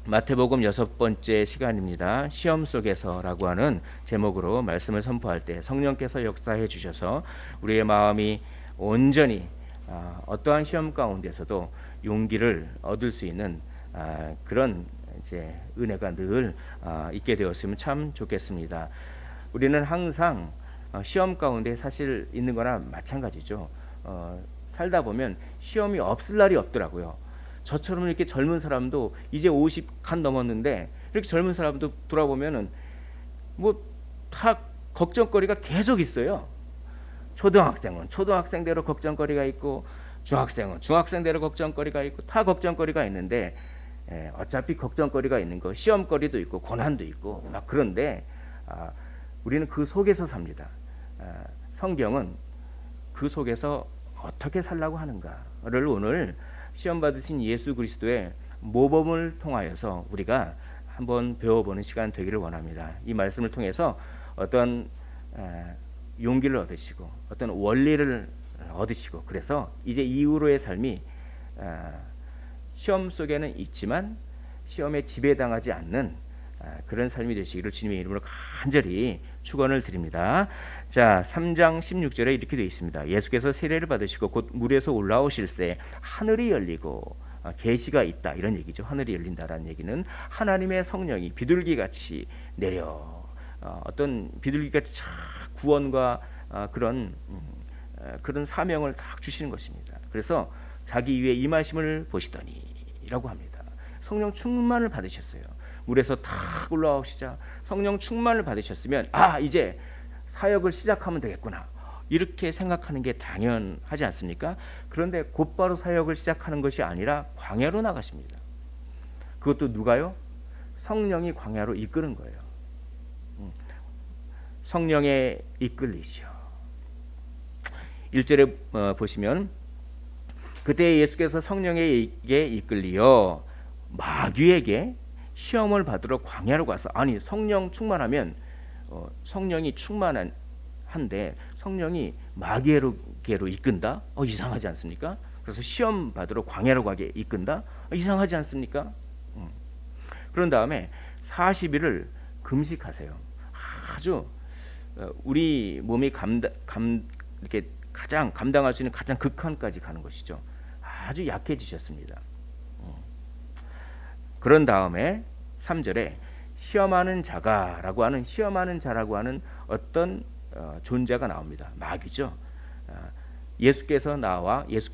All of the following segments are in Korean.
마태복음 6번째 시간입니다. 시험 속에서라고 하는 제목으로 말씀을 선포할 때 성령께서 역사해 주셔서 우리의 마음이 온전히 어떠한 시험 가운데서도 용기를 얻을 수 있는 그런 이제 은혜가 늘 있게 되었으면 참 좋겠습니다. 우리는 항상 시험 가운데 사실 있는 거나 마찬가지죠. 살다 보면 시험이 없을 날이 없더라고요. 저처럼 이렇게 젊은 사람도 이제 50간 넘었는데 이렇게 젊은 사람도 돌아보면은 뭐 다 걱정거리가 계속 있어요. 초등학생은 초등학생대로 걱정거리가 있고 중학생은 중학생대로 걱정거리가 있고 다 걱정거리가 있는데 어차피 걱정거리가 있는 거 시험거리도 있고 고난도 있고 막 그런데 우리는 그 속에서 삽니다. 성경은 그 속에서 어떻게 살라고 하는가를 오늘 시험 받으신 예수 그리스도의 모범을 통하여서 우리가 한번 배워보는 시간 되기를 원합니다. 이 말씀을 통해서 어떤 용기를 얻으시고 어떤 원리를 얻으시고 그래서 이제 이후로의 삶이 시험 속에는 있지만 시험에 지배당하지 않는 그런 삶이 되시기를 주님의 이름으로 간절히 축원을 드립니다. 자, 3장 16절에 이렇게 되어 있습니다. 예수께서 세례를 받으시고 곧 물에서 올라오실새 하늘이 열리고 계시가 있다 이런 얘기죠. 하늘이 열린다라는 얘기는 하나님의 성령이 비둘기같이 내려 어떤 비둘기같이 구원과 그런 사명을 딱 주시는 것입니다. 그래서 자기 위에 임하심을 보시더니라고 합니다. 성령 충만을 받으셨어요. 물에서 탁 올라오시자 성령 충만을 받으셨으면 이제 사역을 시작하면 되겠구나 이렇게 생각하는 게 당연하지 않습니까? 그런데 곧바로 사역을 시작하는 것이 아니라 광야로 나가십니다. 그것도 누가요? 성령이 광야로 이끄는 거예요. 성령에 이끌리시오. 1절에 보시면 그때 예수께서 성령에게 이끌리어 마귀에게 시험을 받으러 광야로 가서 아니 성령 충만하면 성령이 충만한데 성령이 마귀에게로 이끈다? 이상하지 않습니까? 그래서 시험 받으러 광야로 가게 이끈다? 이상하지 않습니까? 그런 다음에 40일을 금식하세요. 아주 우리 몸이 이렇게 가장 감당할 수 있는 가장 극한까지 가는 것이죠. 아주 약해지셨습니다. 그런 다음에 3절에 시험하는 자라고 하는 어떤 존재가 나옵니다. 마귀죠. 예수께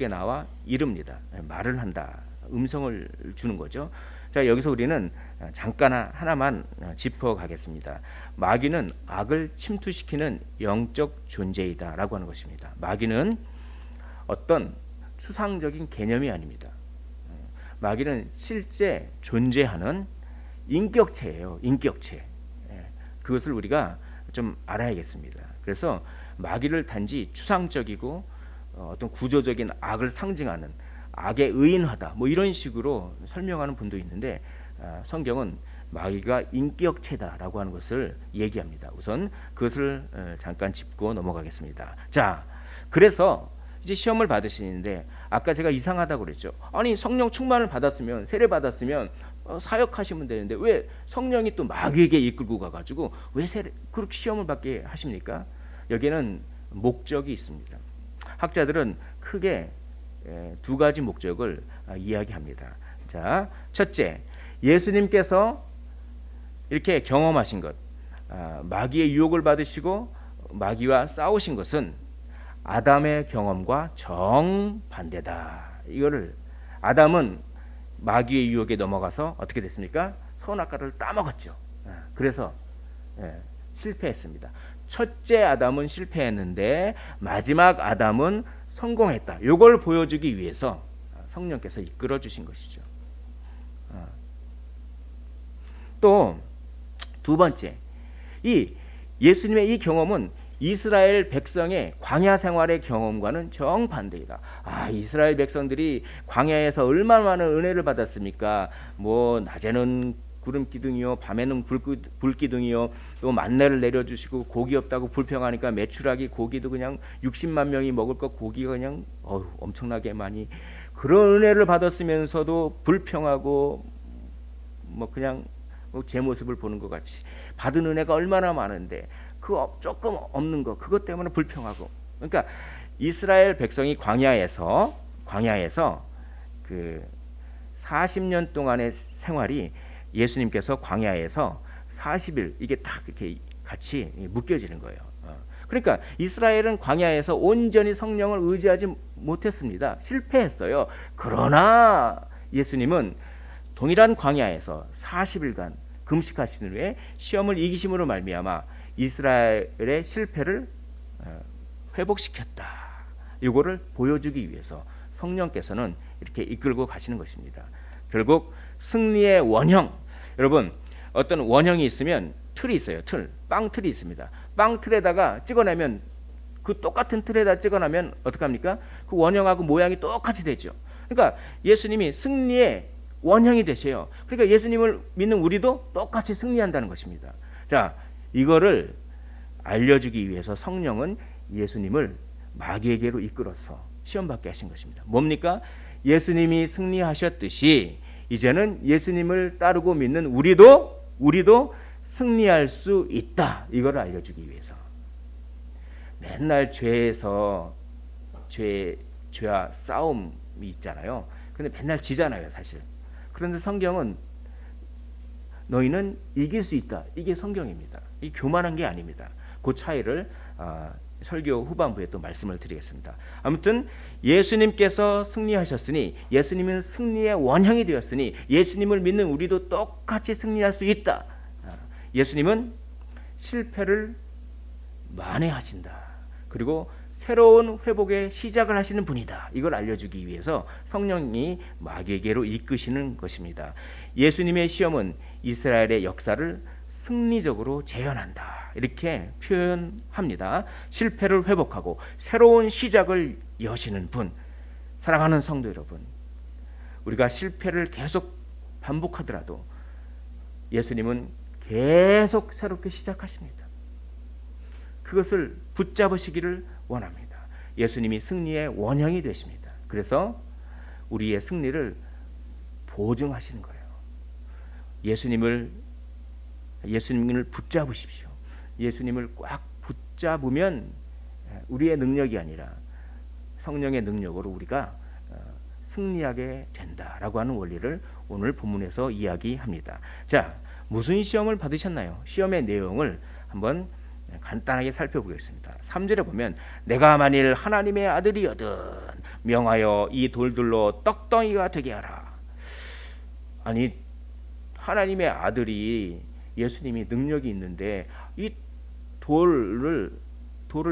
나와 이릅니다. 말을 한다. 음성을 주는 거죠. 자, 여기서 우리는 잠깐 하나만 짚어가겠습니다. 마귀는 악을 침투시키는 영적 존재이다라고 하는 것입니다. 마귀는 어떤 추상적인 개념이 아닙니다. 마귀는 실제 존재하는 인격체예요. 인격체. 그것을 우리가 좀 알아야겠습니다. 그래서 마귀를 단지 추상적이고 어떤 구조적인 악을 상징하는 악의 의인화다 뭐 이런 식으로 설명하는 분도 있는데 성경은 마귀가 인격체다라고 하는 것을 얘기합니다. 우선 그것을 잠깐 짚고 넘어가겠습니다. 자, 그래서 이제 시험을 받으시는데 아까 제가 이상하다고 그랬죠. 아니 성령 충만을 받았으면 세례 받았으면 사역하시면 되는데 왜 성령이 또 마귀에게 이끌고 가가지고 왜 그렇게 시험을 받게 하십니까? 여기에는 목적이 있습니다. 학자들은 크게 두 가지 목적을 이야기합니다. 자, 첫째, 예수님께서 이렇게 경험하신 것, 마귀의 유혹을 받으시고 마귀와 싸우신 것은 아담의 경험과 정반대다. 이거를 아담은 마귀의 유혹에 넘어가서 어떻게 됐습니까? 선악과를 따먹었죠. 그래서 실패했습니다. 첫째 아담은 실패했는데 마지막 아담은 성공했다. 이걸 보여주기 위해서 성령께서 이끌어 주신 것이죠. 또 두 번째, 이 예수님의 이 경험은 이스라엘 백성의 광야 생활의 경험과는 정반대이다. 이스라엘 백성들이 광야에서 얼마나 많은 은혜를 받았습니까? 뭐 낮에는 구름 기둥이요, 밤에는 불 기둥이요, 또 만나를 내려주시고 고기 없다고 불평하니까 메추라기 고기도 그냥 60만 명이 먹을 것 고기가 그냥 엄청나게 많이 그런 은혜를 받았으면서도 불평하고 뭐 그냥 제 모습을 보는 것 같이 받은 은혜가 얼마나 많은데 그 조금 없는 거 그것 때문에 불평하고. 그러니까 이스라엘 백성이 광야에서 그 40년 동안의 생활이 예수님께서 광야에서 40일 이게 딱 이렇게 같이 묶여지는 거예요. 그러니까 이스라엘은 광야에서 온전히 성령을 의지하지 못했습니다. 실패했어요. 그러나 예수님은 동일한 광야에서 40일간 금식하신 후에 시험을 이기심으로 말미암아 이스라엘의 실패를 회복시켰다. 이거를 보여주기 위해서 성령께서는 이렇게 이끌고 가시는 것입니다. 결국 승리의 원형, 여러분 어떤 원형이 있으면 틀이 있어요. 빵 틀이 있습니다. 빵 틀에다가 찍어내면 그 똑같은 틀에다 찍어내면 어떡합니까? 그 원형하고 모양이 똑같이 되죠. 그러니까 예수님이 승리의 원형이 되세요. 그러니까 예수님을 믿는 우리도 똑같이 승리한다는 것입니다. 자, 이거를 알려주기 위해서 성령은 예수님을 마귀에게로 이끌어서 시험받게 하신 것입니다. 뭡니까? 예수님이 승리하셨듯이 이제는 예수님을 따르고 믿는 우리도 승리할 수 있다. 이걸 알려주기 위해서. 맨날 죄와 싸움이 있잖아요. 근데 맨날 지잖아요, 사실. 그런데 성경은 너희는 이길 수 있다. 이게 성경입니다. 이게 교만한 게 아닙니다. 그 차이를 설교 후반부에 또 말씀을 드리겠습니다. 아무튼 예수님께서 승리하셨으니 예수님은 승리의 원형이 되었으니 예수님을 믿는 우리도 똑같이 승리할 수 있다. 예수님은 실패를 만회하신다. 그리고 새로운 회복의 시작을 하시는 분이다. 이걸 알려주기 위해서 성령이 마귀에게로 이끄시는 것입니다. 예수님의 시험은 이스라엘의 역사를 승리적으로 재현한다. 이렇게 표현합니다. 실패를 회복하고 새로운 시작을 여시는 분. 사랑하는 성도 여러분, 우리가 실패를 계속 반복하더라도 예수님은 계속 새롭게 시작하십니다. 그것을 붙잡으시기를 원합니다. 예수님이 승리의 원형이 되십니다. 그래서 우리의 승리를 보증하시는 거예요. 예수님을 붙잡으십시오. 예수님을 꽉 붙잡으면 우리의 능력이 아니라 성령의 능력으로 우리가 승리하게 된다라고 하는 원리를 오늘 본문에서 이야기합니다. 자, 무슨 시험을 받으셨나요? 시험의 내용을 한번 간단하게 살펴보겠습니다. 3절에 보면 내가 만일 하나님의 아들이거든 명하여 이 돌들로 떡덩이가 되게 하라. 아니, 하나님의 아들이 예수님이 능력이 있는데 이 돌을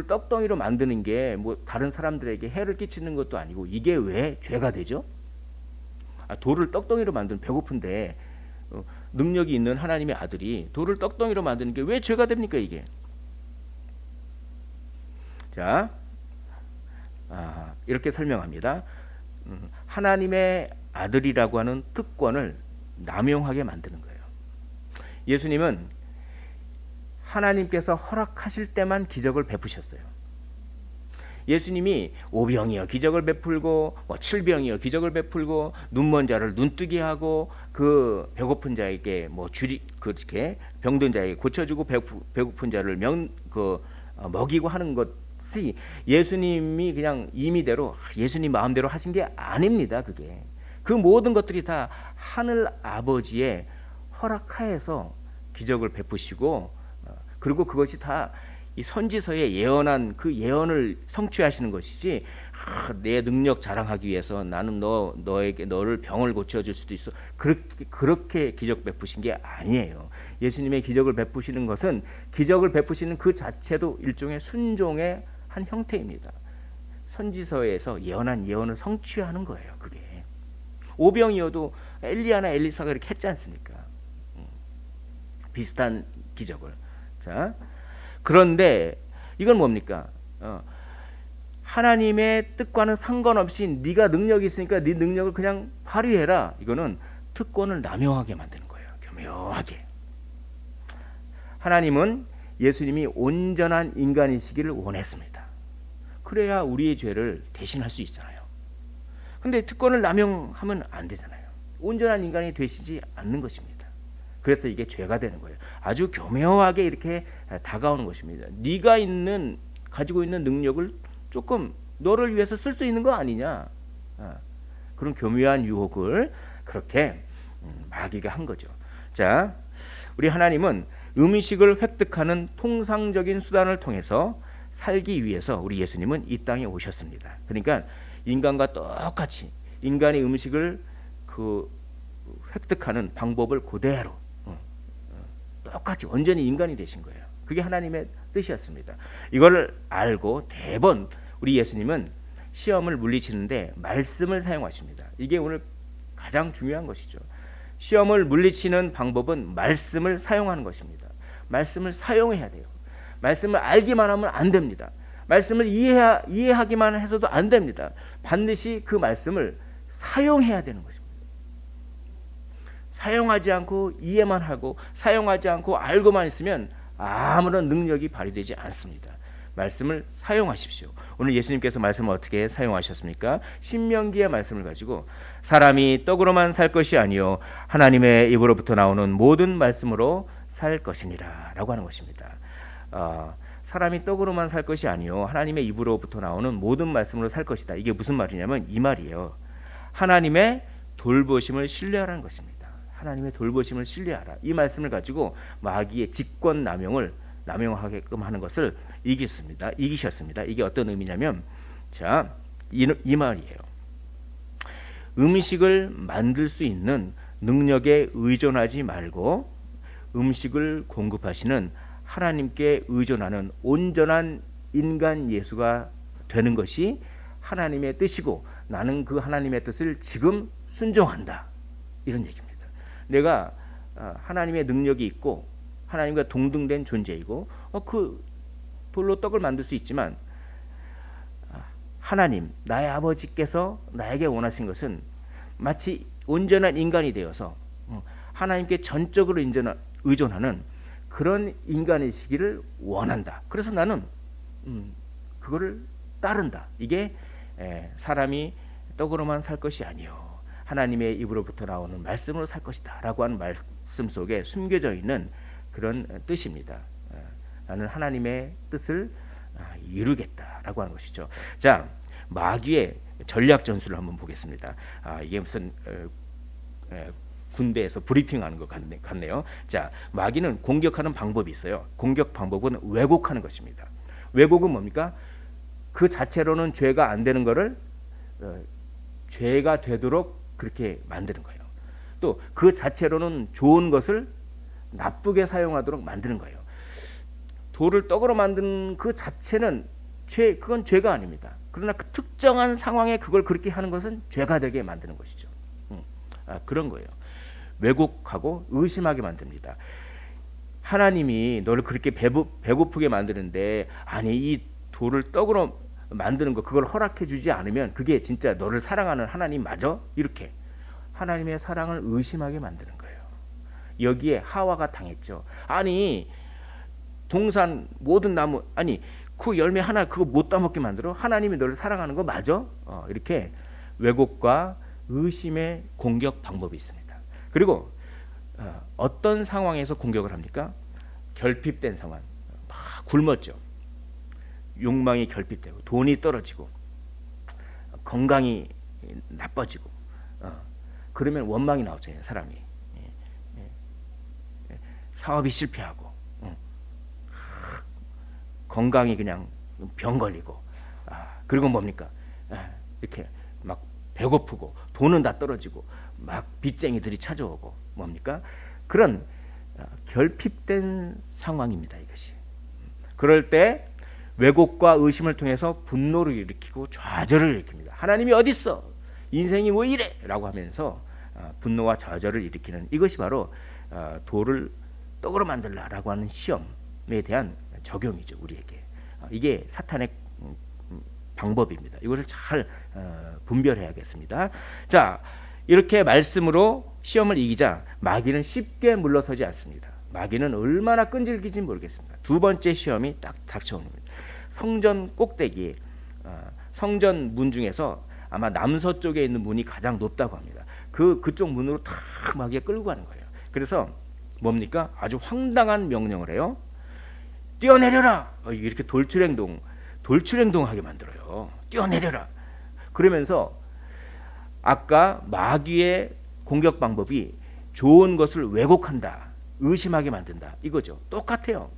떡덩이로 만드는 게 뭐 다른 사람들에게 해를 끼치는 것도 아니고 이게 왜 죄가 되죠? 돌을 떡덩이로 만드는, 배고픈데 능력이 있는 하나님의 아들이 돌을 떡덩이로 만드는 게 왜 죄가 됩니까 이게? 자, 이렇게 설명합니다. 하나님의 아들이라고 하는 특권을 남용하게 만드는 거예요. 예수님은 하나님께서 허락하실 때만 기적을 베푸셨어요. 예수님이 오병이어 기적을 베풀고 칠병이어 기적을 베풀고 눈먼 자를 눈뜨게 하고 그 배고픈 자에게 그렇게 병든 자에게 고쳐주고 배고픈 자를 먹이고 하는 것이 예수님이 그냥 임의대로 예수님 마음대로 하신 게 아닙니다. 그게 그 모든 것들이 다 하늘 아버지의 허락하에서 기적을 베푸시고 그리고 그것이 다 이 선지서에 예언한 그 예언을 성취하시는 것이지 내 능력 자랑하기 위해서 나는 너를 병을 고쳐줄 수도 있어 그렇게 기적 베푸신 게 아니에요. 예수님의 기적을 베푸시는 것은 기적을 베푸시는 그 자체도 일종의 순종의 한 형태입니다. 선지서에서 예언한 예언을 성취하는 거예요. 그게 오병이어도 엘리야나 엘리사가 이렇게 했지 않습니까? 비슷한 기적을. 자, 그런데 이건 뭡니까? 하나님의 뜻과는 상관없이 네가 능력이 있으니까 네 능력을 그냥 발휘해라. 이거는 특권을 남용하게 만드는 거예요. 교묘하게. 하나님은 예수님이 온전한 인간이시기를 원했습니다. 그래야 우리의 죄를 대신할 수 있잖아요. 근데 특권을 남용하면 안 되잖아요. 온전한 인간이 되시지 않는 것입니다. 그래서 이게 죄가 되는 거예요. 아주 교묘하게 이렇게 다가오는 것입니다. 네가 가지고 있는 능력을 조금 너를 위해서 쓸 수 있는 거 아니냐. 그런 교묘한 유혹을 그렇게 마귀가 한 거죠. 자, 우리 하나님은 음식을 획득하는 통상적인 수단을 통해서 살기 위해서 우리 예수님은 이 땅에 오셨습니다. 그러니까 인간과 똑같이 인간의 음식을 획득하는 방법을 그대로 똑같이 완전히 인간이 되신 거예요. 그게 하나님의 뜻이었습니다. 이걸 알고 대번 우리 예수님은 시험을 물리치는데 말씀을 사용하십니다. 이게 오늘 가장 중요한 것이죠. 시험을 물리치는 방법은 말씀을 사용하는 것입니다. 말씀을 사용해야 돼요. 말씀을 알기만 하면 안 됩니다. 말씀을 이해하기만 해서도 안 됩니다. 반드시 그 말씀을 사용해야 되는 것입니다. 사용하지 않고 이해만 하고 사용하지 않고 알고만 있으면 아무런 능력이 발휘되지 않습니다. 말씀을 사용하십시오. 오늘 예수님께서 말씀을 어떻게 사용하셨습니까? 신명기의 말씀을 가지고 사람이 떡으로만 살 것이 아니요 하나님의 입으로부터 나오는 모든 말씀으로 살 것이니라 라고 하는 것입니다. 사람이 떡으로만 살 것이 아니요 하나님의 입으로부터 나오는 모든 말씀으로 살 것이다. 이게 무슨 말이냐면 이 말이에요. 하나님의 돌보심을 신뢰하라는 것입니다. 하나님의 돌보심을 신뢰하라. 이 말씀을 가지고 마귀의 직권 남용하게끔 하는 것을 이기셨습니다. 이게 어떤 의미냐면 자, 이 말이에요. 음식을 만들 수 있는 능력에 의존하지 말고 음식을 공급하시는 하나님께 의존하는 온전한 인간 예수가 되는 것이 하나님의 뜻이고 나는 그 하나님의 뜻을 지금 순종한다. 이런 얘기입니다. 내가 하나님의 능력이 있고 하나님과 동등된 존재이고 그 돌로 떡을 만들 수 있지만 하나님 나의 아버지께서 나에게 원하신 것은 마치 온전한 인간이 되어서 하나님께 전적으로 의존하는 그런 인간이시기를 원한다. 그래서 나는 그거를 따른다. 이게 사람이 떡으로만 살 것이 아니요 하나님의 입으로부터 나오는 말씀으로 살 것이다 라고 하는 말씀 속에 숨겨져 있는 그런 뜻입니다. 나는 하나님의 뜻을 이루겠다라고 하는 것이죠. 자, 마귀의 전략 전술을 한번 보겠습니다. 이게 무슨 군대에서 브리핑하는 것 같네요. 자, 마귀는 공격하는 방법이 있어요. 공격 방법은 왜곡하는 것입니다. 왜곡은 뭡니까? 그 자체로는 죄가 안 되는 것을 죄가 되도록 그렇게 만드는 거예요. 또 그 자체로는 좋은 것을 나쁘게 사용하도록 만드는 거예요. 돌을 떡으로 만든 그 자체는 그건 죄가 아닙니다. 그러나 그 특정한 상황에 그걸 그렇게 하는 것은 죄가 되게 만드는 것이죠. 그런 거예요. 왜곡하고 의심하게 만듭니다. 하나님이 너를 그렇게 배고프게 만드는데 아니 이 돌을 떡으로 만드는 거 그걸 허락해 주지 않으면 그게 진짜 너를 사랑하는 하나님 맞아? 이렇게 하나님의 사랑을 의심하게 만드는 거예요. 여기에 하와가 당했죠. 아니 동산 모든 나무 아니 그 열매 하나 그거 못 따먹게 만들어? 하나님이 너를 사랑하는 거 맞아? 이렇게 왜곡과 의심의 공격 방법이 있습니다. 그리고 어떤 상황에서 공격을 합니까? 결핍된 상황, 막 굶었죠. 욕망이 결핍되고 돈이 떨어지고 건강이 나빠지고 그러면 원망이 나오잖아요. 사람이 사업이 실패하고 건강이 그냥 병 걸리고 그리고 뭡니까? 이렇게 막 배고프고 돈은 다 떨어지고 막 빚쟁이들이 찾아오고 뭡니까? 그런 결핍된 상황입니다. 이것이. 그럴 때 왜곡과 의심을 통해서 분노를 일으키고 좌절을 일으킵니다. 하나님이 어디 있어? 인생이 왜 이래? 라고 하면서 분노와 좌절을 일으키는 이것이 바로 돌을 떡으로 만들라라고 하는 시험에 대한 적용이죠. 우리에게. 이게 사탄의 방법입니다. 이것을 잘 분별해야겠습니다. 자, 이렇게 말씀으로 시험을 이기자 마귀는 쉽게 물러서지 않습니다. 마귀는 얼마나 끈질기지 모르겠습니다. 두 번째 시험이 딱 닥쳐옵니다. 성전 꼭대기, 성전 문 중에서 아마 남서쪽에 있는 문이 가장 높다고 합니다. 그쪽 문으로 탁 마귀가 끌고 가는 거예요. 그래서 뭡니까? 아주 황당한 명령을 해요. 뛰어내려라. 이렇게 돌출행동하게 만들어요. 뛰어내려라. 그러면서 아까 마귀의 공격 방법이 좋은 것을 왜곡한다, 의심하게 만든다, 이거죠. 똑같아요.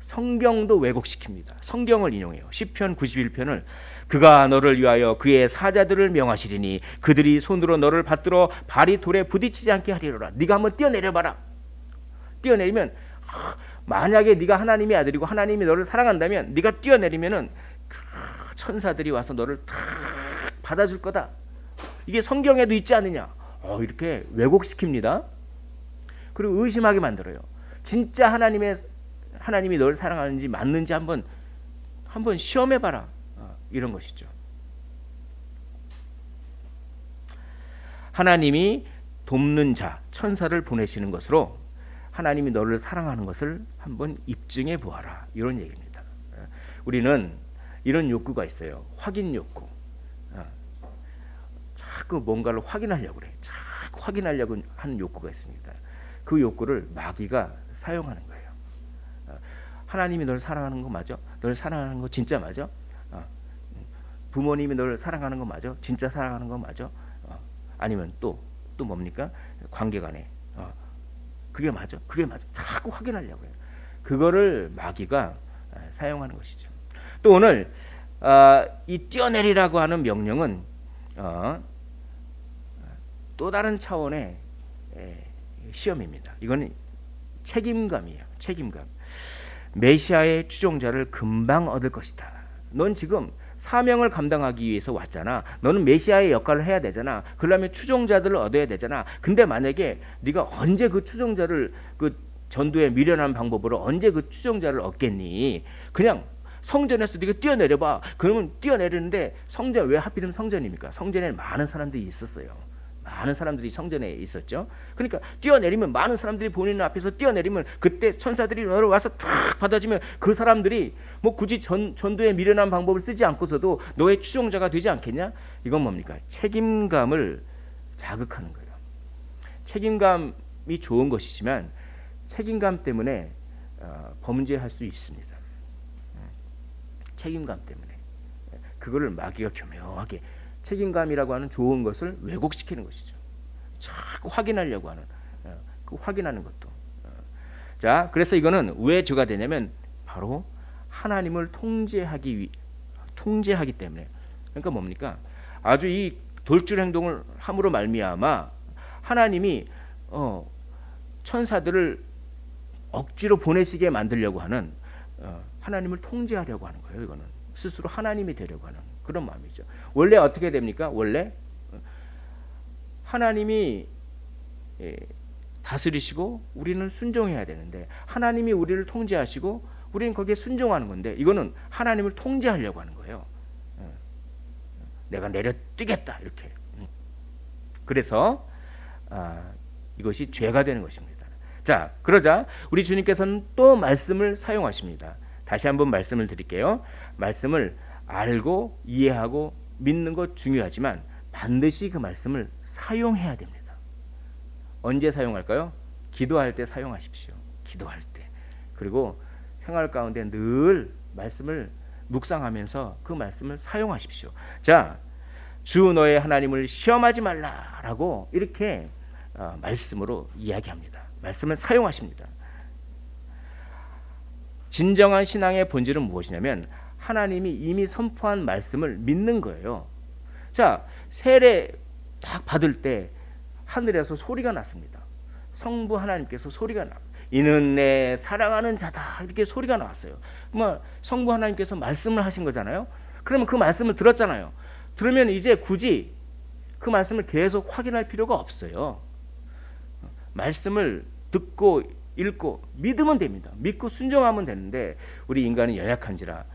성경도 왜곡시킵니다. 성경을 인용해요. 시편 91편을 그가 너를 위하여 그의 사자들을 명하시리니 그들이 손으로 너를 받들어 발이 돌에 부딪히지 않게 하리로라. 네가 한번 뛰어내려봐라. 뛰어내리면 만약에 네가 하나님의 아들이고 하나님이 너를 사랑한다면 네가 뛰어내리면은 천사들이 와서 너를 탁 받아줄 거다. 이게 성경에도 있지 않느냐. 이렇게 왜곡시킵니다. 그리고 의심하게 만들어요. 진짜 하나님이 너를 사랑하는지 맞는지 한번 시험해봐라. 이런 것이죠. 하나님이 돕는 자, 천사를 보내시는 것으로 하나님이 너를 사랑하는 것을 한번 입증해 보아라. 이런 얘기입니다. 우리는 이런 욕구가 있어요. 확인 욕구. 자꾸 뭔가를 확인하려고 그래. 자꾸 확인하려고 하는 욕구가 있습니다. 그 욕구를 마귀가 사용하는 거예요. 하나님이 널 사랑하는 거 맞아? 널 사랑하는 거 진짜 맞아? 부모님이 널 사랑하는 거 맞아? 진짜 사랑하는 거 맞아? 아니면 또 뭡니까? 관계간에 그게 맞아? 그게 맞아? 자꾸 확인하려고 해요. 그거를 마귀가 사용하는 것이죠. 또 오늘 이 뛰어내리라고 하는 명령은 또 다른 차원의 시험입니다. 이거는 책임감이에요. 책임감. 메시아의 추종자를 금방 얻을 것이다. 넌 지금 사명을 감당하기 위해서 왔잖아. 너는 메시아의 역할을 해야 되잖아. 그러려면 추종자들을 얻어야 되잖아. 근데 만약에 네가 언제 그 추종자를 그 전도에 미련한 방법으로 언제 그 추종자를 얻겠니? 그냥 성전에서 네가 뛰어내려봐. 그러면 뛰어내리는데 성전 왜 하필이면 성전입니까? 성전에 많은 사람들이 있었어요. 많은 사람들이 성전에 있었죠. 그러니까 뛰어내리면 많은 사람들이 보는 앞에서 뛰어내리면 그때 천사들이 너를 와서 탁 받아주면 그 사람들이 뭐 굳이 전도에 미련한 방법을 쓰지 않고서도 너의 추종자가 되지 않겠냐? 이건 뭡니까? 책임감을 자극하는 거예요. 책임감이 좋은 것이지만 책임감 때문에 범죄할 수 있습니다. 책임감 때문에 그거를 마귀가 교묘하게 책임감이라고 하는 좋은 것을 왜곡시키는 것이죠. 자꾸 확인하려고 하는 그 확인하는 것도. 자, 그래서 이거는 왜 죄가 되냐면 바로 하나님을 통제하기 때문에. 그러니까 뭡니까? 아주 이 돌출 행동을 함으로 말미암아 하나님이 천사들을 억지로 보내시게 만들려고 하는 하나님을 통제하려고 하는 거예요. 이거는 스스로 하나님이 되려고 하는 그런 마음이죠. 원래 어떻게 됩니까? 원래 하나님이 다스리시고 우리는 순종해야 되는데 하나님이 우리를 통제하시고 우리는 거기에 순종하는 건데 이거는 하나님을 통제하려고 하는 거예요. 내가 내려뛰겠다 이렇게. 그래서 이것이 죄가 되는 것입니다. 자, 그러자 우리 주님께서는 또 말씀을 사용하십니다. 다시 한번 말씀을 드릴게요. 말씀을 알고 이해하고 믿는 것 중요하지만 반드시 그 말씀을 사용해야 됩니다. 언제 사용할까요? 기도할 때 사용하십시오. 기도할 때. 그리고 생활 가운데 늘 말씀을 묵상하면서 그 말씀을 사용하십시오. 자, 주 너의 하나님을 시험하지 말라라고 이렇게 말씀으로 이야기합니다. 말씀을 사용하십니다. 진정한 신앙의 본질은 무엇이냐면 하나님이 이미 선포한 말씀을 믿는 거예요. 자, 세례 딱 받을 때 하늘에서 소리가 났습니다. 성부 하나님께서 소리가 나. 이는 내 사랑하는 자다. 이렇게 소리가 나왔어요. 성부 하나님께서 말씀을 하신 거잖아요. 그러면 그 말씀을 들었잖아요. 들으면 이제 굳이 그 말씀을 계속 확인할 필요가 없어요. 말씀을 듣고 읽고 믿으면 됩니다. 믿고 순종하면 되는데 우리 인간은 연약한지라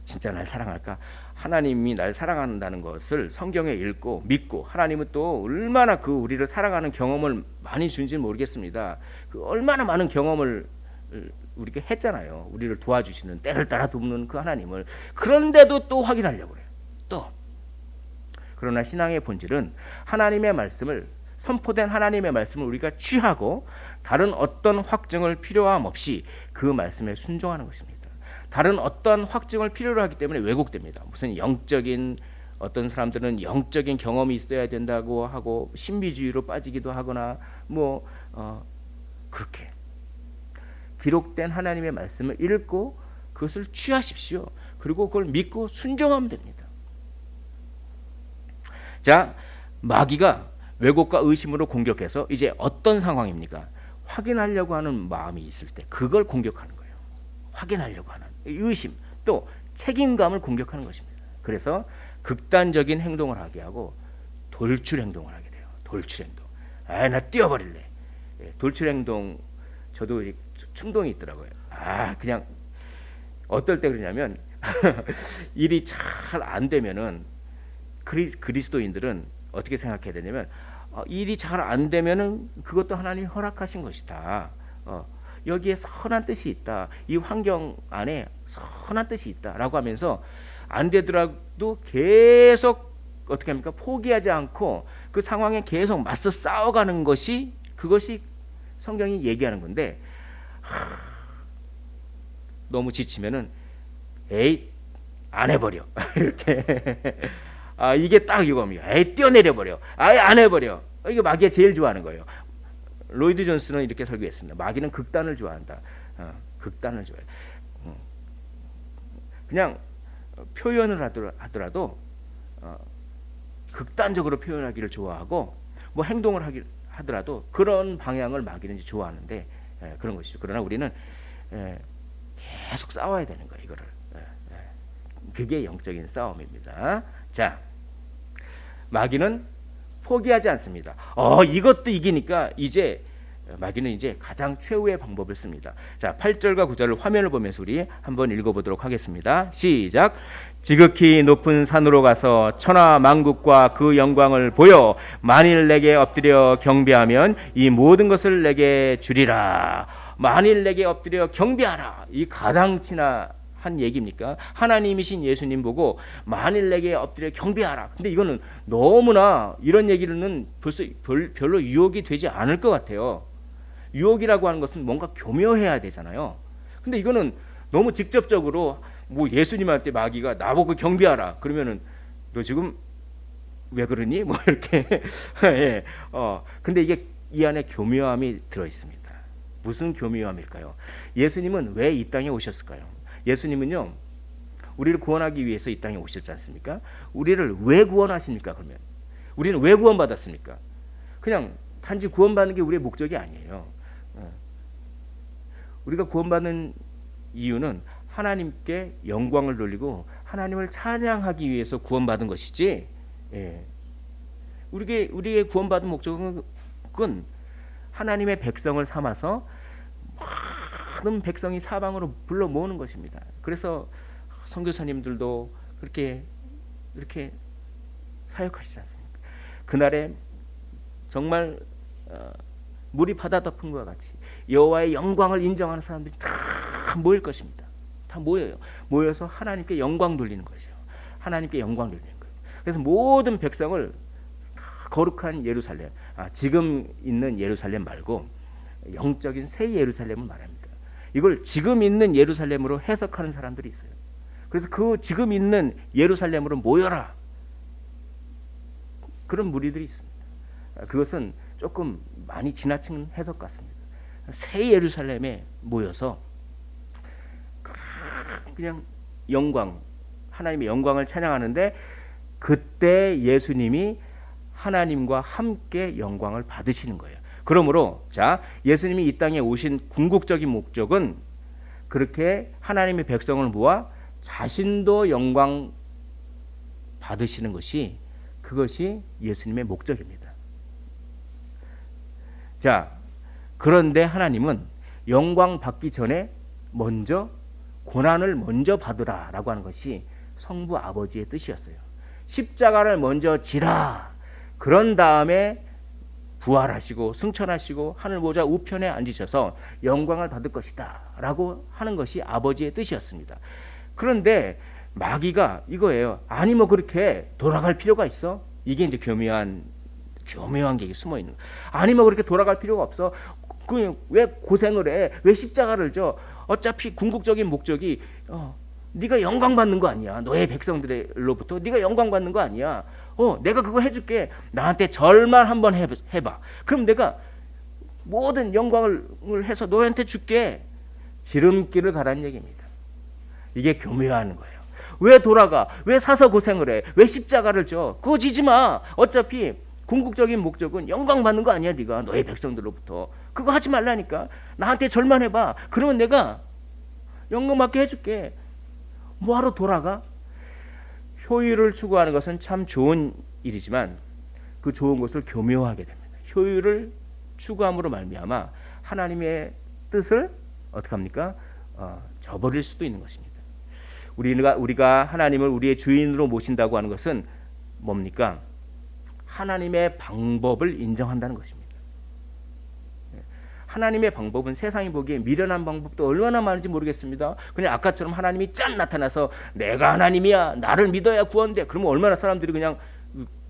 진짜 날 사랑할까? 하나님이 날 사랑한다는 것을 성경에 읽고 믿고 하나님은 또 얼마나 그 우리를 사랑하는 경험을 많이 준지는 모르겠습니다. 그 얼마나 많은 경험을 우리가 했잖아요. 우리를 도와주시는 때를 따라 돕는 그 하나님을. 그런데도 또 확인하려고 해요. 또. 그러나 신앙의 본질은 하나님의 말씀을 선포된 하나님의 말씀을 우리가 취하고 다른 어떤 확증을 필요함 없이 그 말씀에 순종하는 것입니다. 다른 어떤 확증을 필요로 하기 때문에 왜곡됩니다. 무슨 영적인 어떤 사람들은 영적인 경험이 있어야 된다고 하고 신비주의로 빠지기도 하거나 그렇게 기록된 하나님의 말씀을 읽고 그것을 취하십시오. 그리고 그걸 믿고 순종하면 됩니다. 자, 마귀가 왜곡과 의심으로 공격해서 이제 어떤 상황입니까? 확인하려고 하는 마음이 있을 때 그걸 공격하는 거예요. 확인하려고 하는 의심, 또 책임감을 공격하는 것입니다. 그래서 극단적인 행동을 하게 하고 돌출 행동을 하게 돼요. 돌출 행동. 나 뛰어버릴래. 돌출 행동 저도 충동이 있더라고요. 그냥 어떨 때 그러냐면 일이 잘 안 되면은 그리스도인들은 어떻게 생각해야 되냐면 일이 잘 안 되면은 그것도 하나님이 허락하신 것이다. 여기에 선한 뜻이 있다. 이 환경 안에 선한 뜻이 있다라고 하면서 안 되더라도 계속 어떻게 합니까? 포기하지 않고 그 상황에 계속 맞서 싸워가는 것이 그것이 성경이 얘기하는 건데 너무 지치면은 에이 안 해버려 이렇게 이게 딱 이겁니다. 에이 뛰어내려 버려. 아예 안 해버려. 이게 마귀가 제일 좋아하는 거예요. 로이드 존스는 이렇게 설교했습니다. 마귀는 극단을 좋아한다. 극단을 좋아해. 그냥 표현을 하더라도 극단적으로 표현하기를 좋아하고 뭐 행동을 하더라도 그런 방향을 마귀는 좋아하는데 그런 것이죠. 그러나 우리는 계속 싸워야 되는 거예요. 이거를. 그게 영적인 싸움입니다. 자, 마귀는 포기하지 않습니다. 이것도 이기니까 이제 마귀는 이제 가장 최후의 방법을 씁니다. 자, 8절과 9절을 화면을 보면서 우리 한번 읽어보도록 하겠습니다. 시작. 지극히 높은 산으로 가서 천하 만국과 그 영광을 보여 만일 내게 엎드려 경배하면 이 모든 것을 내게 주리라. 만일 내게 엎드려 경배하라. 이 가당치나 한 얘기입니까? 하나님이신 예수님 보고 만일 내게 엎드려 경배하라. 근데 이거는 너무나 이런 얘기는 벌써 별로 유혹이 되지 않을 것 같아요. 유혹이라고 하는 것은 뭔가 교묘해야 되잖아요. 근데 이거는 너무 직접적으로 뭐 예수님한테 마귀가 나보고 경배하라. 그러면은 너 지금 왜 그러니? 뭐 이렇게 예. 근데 이게 이 안에 교묘함이 들어 있습니다. 무슨 교묘함일까요? 예수님은 왜 이 땅에 오셨을까요? 예수님은요, 우리를 구원하기 위해서 이 땅에 오셨지 않습니까? 우리를 왜 구원하십니까? 그러면 우리는 왜 구원받았습니까? 그냥 단지 구원받는 게 우리의 목적이 아니에요. 우리가 구원받는 이유는 하나님께 영광을 돌리고 하나님을 찬양하기 위해서 구원받은 것이지. 우리의 구원받은 목적은 하나님의 백성을 삼아서 많은 백성이 사방으로 불러 모으는 것입니다. 그래서 선교사님들도 그렇게 사역하시지 않습니까? 그날에 정말 물이 바다 덮은 것과 같이 여호와의 영광을 인정하는 사람들이 다 모일 것입니다. 다 모여요. 모여서 하나님께 영광 돌리는 것이죠. 하나님께 영광 돌리는 거예요. 그래서 모든 백성을 거룩한 예루살렘, 지금 있는 예루살렘 말고 영적인 새 예루살렘을 말합니다. 이걸 지금 있는 예루살렘으로 해석하는 사람들이 있어요. 그래서 그 지금 있는 예루살렘으로 모여라. 그런 무리들이 있습니다. 그것은 조금 많이 지나친 해석 같습니다. 새 예루살렘에 모여서 그냥 영광, 하나님의 영광을 찬양하는데 그때 예수님이 하나님과 함께 영광을 받으시는 거예요. 그러므로 자, 예수님이 이 땅에 오신 궁극적인 목적은 그렇게 하나님의 백성을 모아 자신도 영광 받으시는 것이 그것이 예수님의 목적입니다. 자, 그런데 하나님은 영광 받기 전에 먼저 고난을 먼저 받으라라고 하는 것이 성부 아버지의 뜻이었어요. 십자가를 먼저 지라. 그런 다음에 부활하시고 승천하시고 하늘 보좌 우편에 앉으셔서 영광을 받을 것이다 라고 하는 것이 아버지의 뜻이었습니다. 그런데 마귀가 이거예요. 아니 뭐 그렇게 돌아갈 필요가 있어? 이게 이제 교묘한 게 숨어 있는 거예요. 아니 뭐 그렇게 돌아갈 필요가 없어. 왜 고생을 해? 왜 십자가를 져? 어차피 궁극적인 목적이 네가 영광 받는 거 아니야. 너의 백성들로부터 네가 영광 받는 거 아니야. 내가 그거 해줄게. 나한테 절만 한번 해봐. 그럼 내가 모든 영광을 해서 너한테 줄게. 지름길을 가라는 얘기입니다. 이게 교묘한 거예요. 왜 돌아가? 왜 사서 고생을 해? 왜 십자가를 져? 그거 지지 마. 어차피 궁극적인 목적은 영광 받는 거 아니야. 네가 너의 백성들로부터. 그거 하지 말라니까. 나한테 절만 해봐. 그러면 내가 영광 받게 해줄게. 뭐하러 돌아가? 효율을 추구하는 것은 참 좋은 일이지만 그 좋은 것을 교묘하게 됩니다. 효율을 추구함으로 말미암아 하나님의 뜻을 어떻게 합니까? 저버릴 수도 있는 것입니다. 우리가 하나님을 우리의 주인으로 모신다고 하는 것은 뭡니까? 하나님의 방법을 인정한다는 것입니다. 하나님의 방법은 세상이 보기에 미련한 방법도 얼마나 많은지 모르겠습니다. 그냥 아까처럼 하나님이 짠 나타나서 내가 하나님이야, 나를 믿어야 구원돼. 그러면 얼마나 사람들이 그냥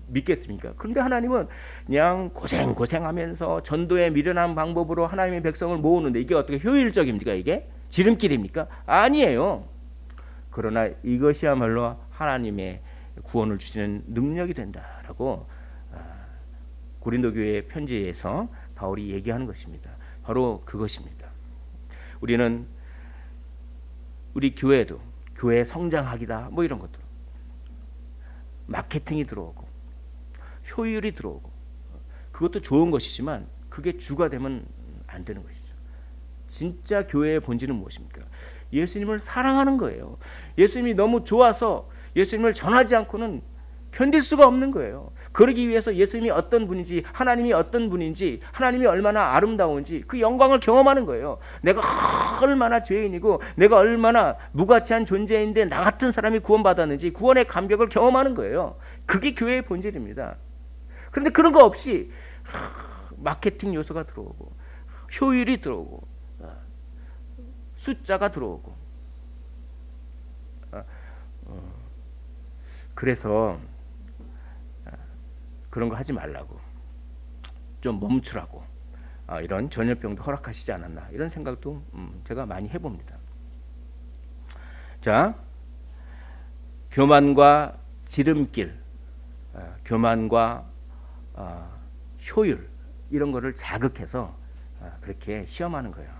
믿겠습니까? 그런데 하나님은 그냥 고생하면서 전도의 미련한 방법으로 하나님의 백성을 모으는데 이게 어떻게 효율적입니까? 이게 지름길입니까? 아니에요. 그러나 이것이야말로 하나님의 구원을 주시는 능력이 된다라고 고린도 교회 편지에서 바울이 얘기하는 것입니다. 바로 그것입니다. 우리는 우리 교회도 교회 성장하기다 뭐 이런 것들 마케팅이 들어오고 효율이 들어오고 그것도 좋은 것이지만 그게 주가 되면 안 되는 것이죠. 진짜 교회의 본질은 무엇입니까? 예수님을 사랑하는 거예요. 예수님이 너무 좋아서 예수님을 전하지 않고는 견딜 수가 없는 거예요. 그러기 위해서 예수님이 어떤 분인지, 하나님이 어떤 분인지, 하나님이 얼마나 아름다운지 그 영광을 경험하는 거예요. 내가 얼마나 죄인이고 내가 얼마나 무가치한 존재인데 나 같은 사람이 구원받았는지 구원의 감격을 경험하는 거예요. 그게 교회의 본질입니다. 그런데 그런 거 없이 마케팅 요소가 들어오고 효율이 들어오고 숫자가 들어오고 그래서 그런 거 하지 말라고 좀 멈추라고 이런 전염병도 허락하시지 않았나 이런 생각도 제가 많이 해봅니다. 자, 교만과 지름길, 교만과 효율 이런 거를 자극해서 그렇게 시험하는 거예요.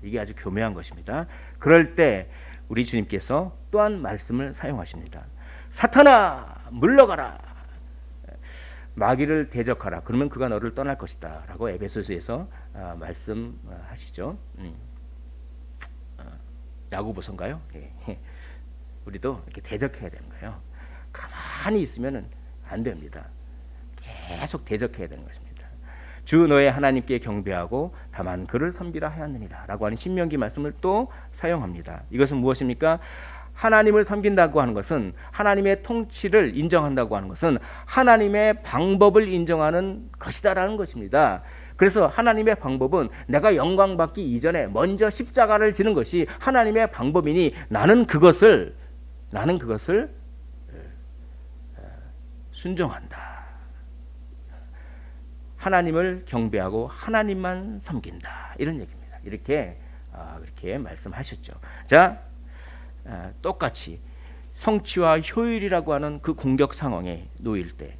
이게 아주 교묘한 것입니다. 그럴 때 우리 주님께서 또한 말씀을 사용하십니다. 사탄아 물러가라. 마귀를 대적하라. 그러면 그가 너를 떠날 것이다. 라고 에베소서에서 말씀하시죠. 야고보서인가요? 예. 우리도 이렇게 대적해야 되는 거예요. 가만히 있으면 안 됩니다. 계속 대적해야 되는 것입니다. 주 너의 하나님께 경배하고 다만 그를 섬기라 하였느니라 라고 하는 신명기 말씀을 또 사용합니다. 이것은 무엇입니까? 하나님을 섬긴다고 하는 것은 하나님의 통치를 인정한다고 하는 것은 하나님의 방법을 인정하는 것이다라는 것입니다. 그래서 하나님의 방법은 내가 영광 받기 이전에 먼저 십자가를 지는 것이 하나님의 방법이니 나는 그것을 순종한다. 하나님을 경배하고 하나님만 섬긴다. 이런 얘기입니다. 이렇게 말씀하셨죠. 자, 똑같이 성취와 효율이라고 하는 그 공격 상황에 놓일 때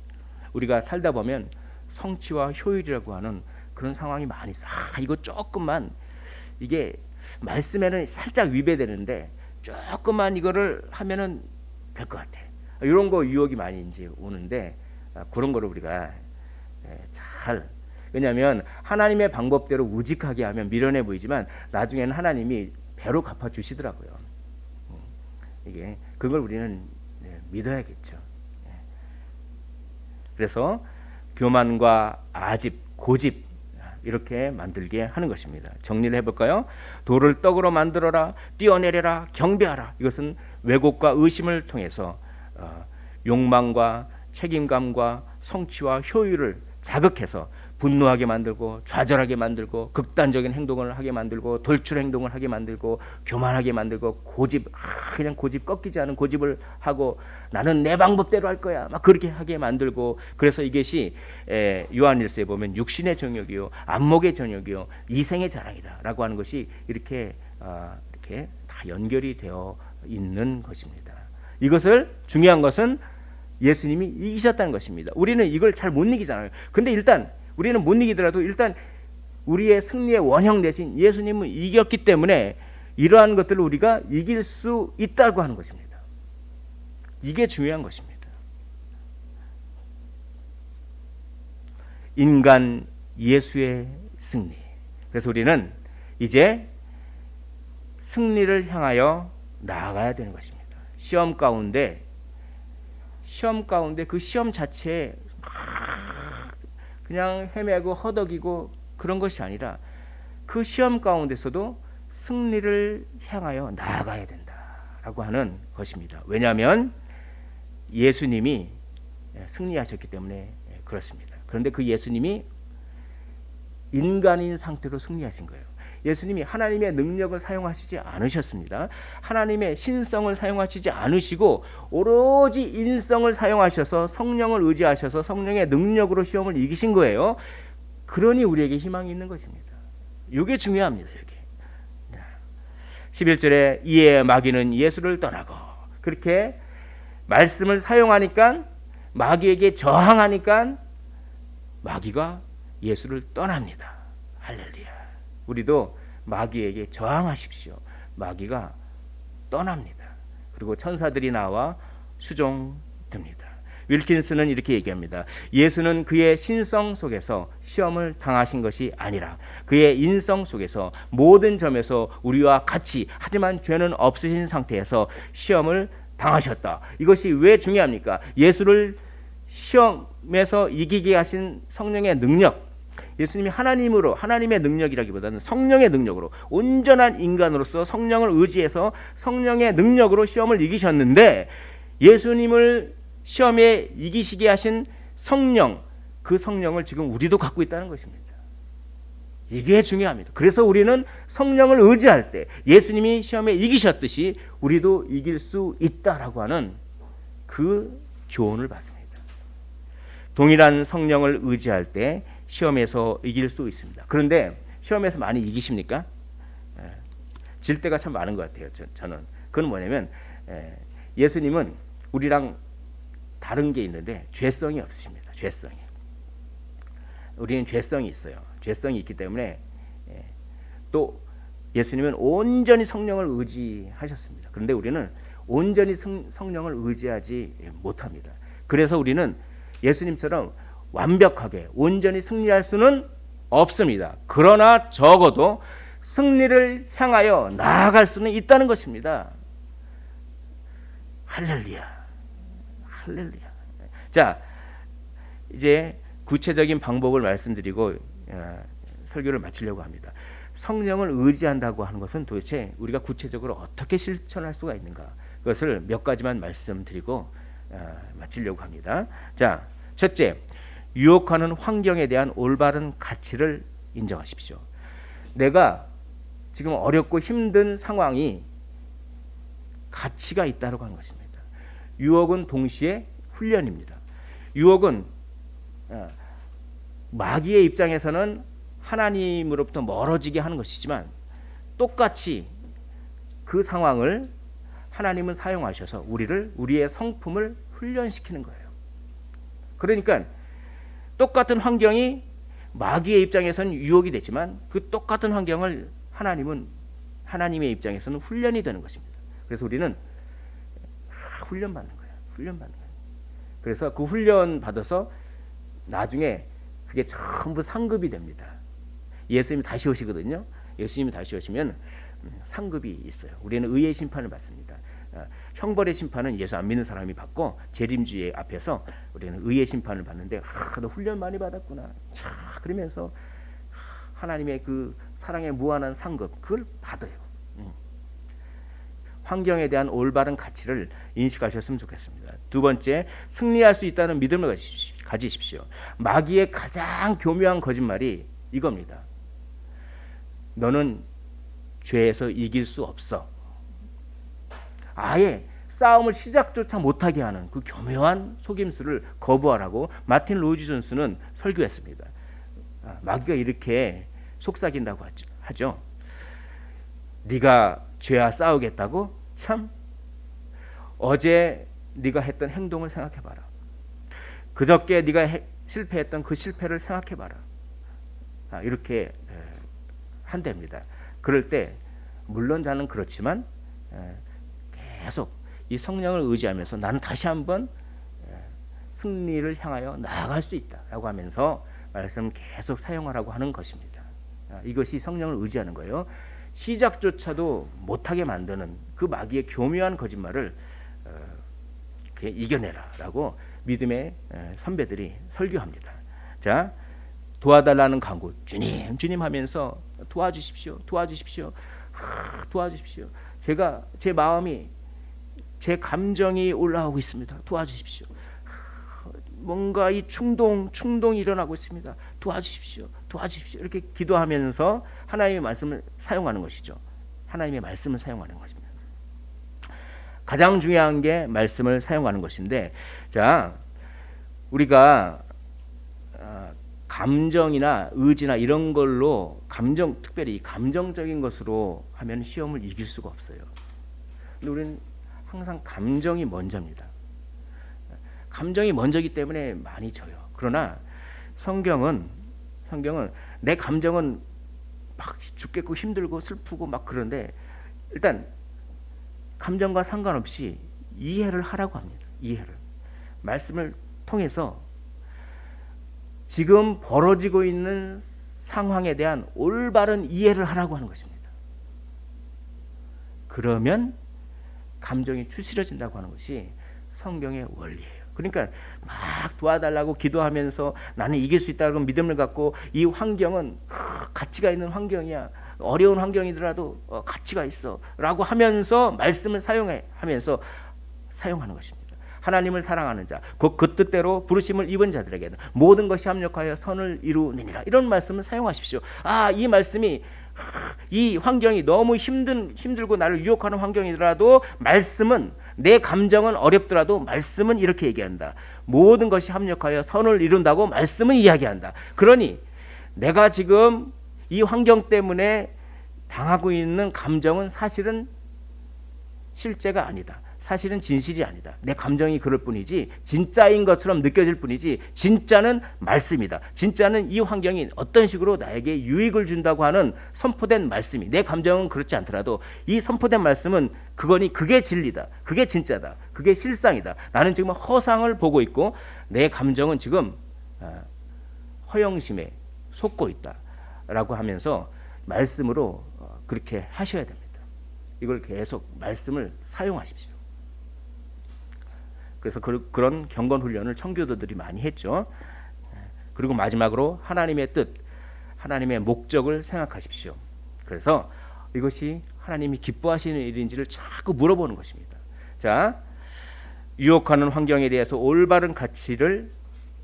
우리가 살다 보면 성취와 효율이라고 하는 그런 상황이 많이 있어. 이거 조금만 이게 말씀에는 살짝 위배되는데 조금만 이거를 하면은 될 것 같아. 이런 거 유혹이 많이 이제 오는데 그런 거를 우리가 잘 왜냐하면 하나님의 방법대로 우직하게 하면 미련해 보이지만 나중에는 하나님이 배로 갚아 주시더라고요. 이게 그걸 우리는 믿어야겠죠. 그래서 교만과 아집, 고집 이렇게 만들게 하는 것입니다. 정리를 해볼까요? 돌을 떡으로 만들어라, 뛰어내려라, 경배하라. 이것은 왜곡과 의심을 통해서 욕망과 책임감과 성취와 효율을 자극해서 분노하게 만들고 좌절하게 만들고 극단적인 행동을 하게 만들고 돌출 행동을 하게 만들고 교만하게 만들고 그냥 고집 꺾이지 않은 고집을 하고 나는 내 방법대로 할 거야 막 그렇게 하게 만들고 그래서 이것이 요한일서에 보면 육신의 정욕이요 안목의 정욕이요 이생의 자랑이다라고 하는 것이 이렇게 다 연결이 되어 있는 것입니다. 이것을 중요한 것은 예수님이 이기셨다는 것입니다. 우리는 이걸 잘 못 이기잖아요. 근데 일단 우리는 못 이기더라도 일단 우리의 승리의 원형 대신 예수님은 이겼기 때문에 이러한 것들을 우리가 이길 수 있다고 하는 것입니다. 이게 중요한 것입니다. 인간 예수의 승리. 그래서 우리는 이제 승리를 향하여 나아가야 되는 것입니다. 시험 가운데 그 시험 자체에 그냥 헤매고 허덕이고 그런 것이 아니라 그 시험 가운데서도 승리를 향하여 나아가야 된다라고 하는 것입니다. 왜냐하면 예수님이 승리하셨기 때문에 그렇습니다. 그런데 그 예수님이 인간인 상태로 승리하신 거예요. 예수님이 하나님의 능력을 사용하시지 않으셨습니다. 하나님의 신성을 사용하시지 않으시고 오로지 인성을 사용하셔서 성령을 의지하셔서 성령의 능력으로 시험을 이기신 거예요. 그러니 우리에게 희망이 있는 것입니다. 이게 중요합니다. 이게 11절에 이에 마귀는 예수를 떠나고 그렇게 말씀을 사용하니까 마귀에게 저항하니까 마귀가 예수를 떠납니다. 할렐루야. 우리도 마귀에게 저항하십시오. 마귀가 떠납니다. 그리고 천사들이 나와 수종됩니다. 윌킨스는 이렇게 얘기합니다. 예수는 그의 신성 속에서 시험을 당하신 것이 아니라 그의 인성 속에서 모든 점에서 우리와 같이 하지만 죄는 없으신 상태에서 시험을 당하셨다. 이것이 왜 중요합니까? 예수를 시험에서 이기게 하신 성령의 능력, 예수님이 하나님의 능력이라기보다는 성령의 능력으로 온전한 인간으로서 성령을 의지해서 성령의 능력으로 시험을 이기셨는데 예수님을 시험에 이기시게 하신 성령, 그 성령을 지금 우리도 갖고 있다는 것입니다. 이게 중요합니다. 그래서 우리는 성령을 의지할 때 예수님이 시험에 이기셨듯이 우리도 이길 수 있다라고 하는 그 교훈을 받습니다. 동일한 성령을 의지할 때 시험에서 이길 수 있습니다. 그런데 시험에서 많이 이기십니까? 질 때가 참 많은 것 같아요. 저는 그건 뭐냐면 예수님은 우리랑 다른 게 있는데 죄성이 없으십니다. 죄성이. 우리는 죄성이 있어요. 죄성이 있기 때문에 또 예수님은 온전히 성령을 의지하셨습니다. 그런데 우리는 온전히 성령을 의지하지 못합니다. 그래서 우리는 예수님처럼 완벽하게 온전히 승리할 수는 없습니다. 그러나 적어도 승리를 향하여 나아갈 수는 있다는 것입니다. 할렐루야. 할렐루야. 자, 이제 구체적인 방법을 말씀드리고 설교를 마치려고 합니다. 성령을 의지한다고 하는 것은 도대체 우리가 구체적으로 어떻게 실천할 수가 있는가? 그것을 몇 가지만 말씀드리고 마치려고 합니다. 자, 첫째, 유혹하는 환경에 대한 올바른 가치를 인정하십시오. 내가 지금 어렵고 힘든 상황이 가치가 있다고 하는 것입니다. 유혹은 동시에 훈련입니다. 유혹은 마귀의 입장에서는 하나님으로부터 멀어지게 하는 것이지만 똑같이 그 상황을 하나님은 사용하셔서 우리의 성품을 훈련시키는 거예요. 그러니까 똑같은 환경이 마귀의 입장에서는 유혹이 되지만 그 똑같은 환경을 하나님의 입장에서는 훈련이 되는 것입니다. 그래서 우리는 훈련받는 거예요. 훈련받는 거예요. 그래서 그 훈련 받아서 나중에 그게 전부 상급이 됩니다. 예수님이 다시 오시거든요. 예수님이 다시 오시면 상급이 있어요. 우리는 의의 심판을 받습니다. 형벌의 심판은 예수 안 믿는 사람이 받고 재림주의 앞에서 우리는 의의 심판을 받는데 너 훈련 많이 받았구나. 그러면서 하나님의 그 사랑의 무한한 상급 그걸 받아요. 환경에 대한 올바른 가치를 인식하셨으면 좋겠습니다. 두 번째, 승리할 수 있다는 믿음을 가지십시오. 마귀의 가장 교묘한 거짓말이 이겁니다. 너는 죄에서 이길 수 없어. 아예 싸움을 시작조차 못하게 하는 그 교묘한 속임수를 거부하라고 마틴 로이즈 존스는 설교했습니다. 마귀가 이렇게 속삭인다고 하죠. 네가 죄와 싸우겠다고? 참, 어제 네가 했던 행동을 생각해봐라. 그저께 네가 실패했던 그 실패를 생각해봐라. 이렇게 한답니다. 그럴 때 물론 나는 그렇지만 계속 이 성령을 의지하면서 나는 다시 한번 승리를 향하여 나아갈 수 있다라고 하면서 말씀을 계속 사용하라고 하는 것입니다. 이것이 성령을 의지하는 거예요. 시작조차도 못하게 만드는 그 마귀의 교묘한 거짓말을 이겨내라라고 믿음의 선배들이 설교합니다. 자, 도와달라는 간구, 주님, 주님 하면서 도와주십시오, 도와주십시오, 도와주십시오. 제 마음이, 제 감정이 올라오고 있습니다. 도와주십시오. 뭔가 이 충동이 일어나고 있습니다. 도와주십시오, 도와주십시오. 이렇게 기도하면서 하나님의 말씀을 사용하는 것이죠. 하나님의 말씀을 사용하는 것입니다. 가장 중요한 게 말씀을 사용하는 것인데, 자, 우리가 감정이나 의지나 이런 걸로 특별히 감정적인 것으로 하면 시험을 이길 수가 없어요. 근데 우리는 항상 감정이 먼저입니다. 감정이 먼저이기 때문에 많이 져요. 그러나 성경은 내 감정은 막 죽겠고 힘들고 슬프고 막 그런데 일단 감정과 상관없이 이해를 하라고 합니다. 이해를. 말씀을 통해서 지금 벌어지고 있는 상황에 대한 올바른 이해를 하라고 하는 것입니다. 그러면 감정이 추스려진다고 하는 것이 성경의 원리예요. 그러니까 막 도와달라고 기도하면서 나는 이길 수 있다고 믿음을 갖고 이 환경은 가치가 있는 환경이야. 어려운 환경이더라도 가치가 있어 라고 하면서 말씀을 사용하면서 사용하는 것입니다. 하나님을 사랑하는 자, 그 뜻대로 부르심을 입은 자들에게는 모든 것이 합력하여 선을 이루느니라. 이런 말씀을 사용하십시오. 이 말씀이 이 환경이 너무 힘들고 나를 유혹하는 환경이더라도 말씀은, 내 감정은 어렵더라도 말씀은 이렇게 얘기한다. 모든 것이 합력하여 선을 이룬다고 말씀은 이야기한다. 그러니 내가 지금 이 환경 때문에 당하고 있는 감정은 사실은 실제가 아니다. 사실은 진실이 아니다. 내 감정이 그럴 뿐이지 진짜인 것처럼 느껴질 뿐이지 진짜는 말씀이다. 진짜는 이 환경이 어떤 식으로 나에게 유익을 준다고 하는 선포된 말씀이, 내 감정은 그렇지 않더라도 이 선포된 말씀은 그게 진리다. 그게 진짜다. 그게 실상이다. 나는 지금 허상을 보고 있고 내 감정은 지금 허영심에 속고 있다. 라고 하면서 말씀으로 그렇게 하셔야 됩니다. 이걸 계속 말씀을 사용하십시오. 그래서 그런 경건 훈련을 청교도들이 많이 했죠. 그리고 마지막으로 하나님의 뜻, 하나님의 목적을 생각하십시오. 그래서 이것이 하나님이 기뻐하시는 일인지를 자꾸 물어보는 것입니다. 자, 유혹하는 환경에 대해서 올바른 가치를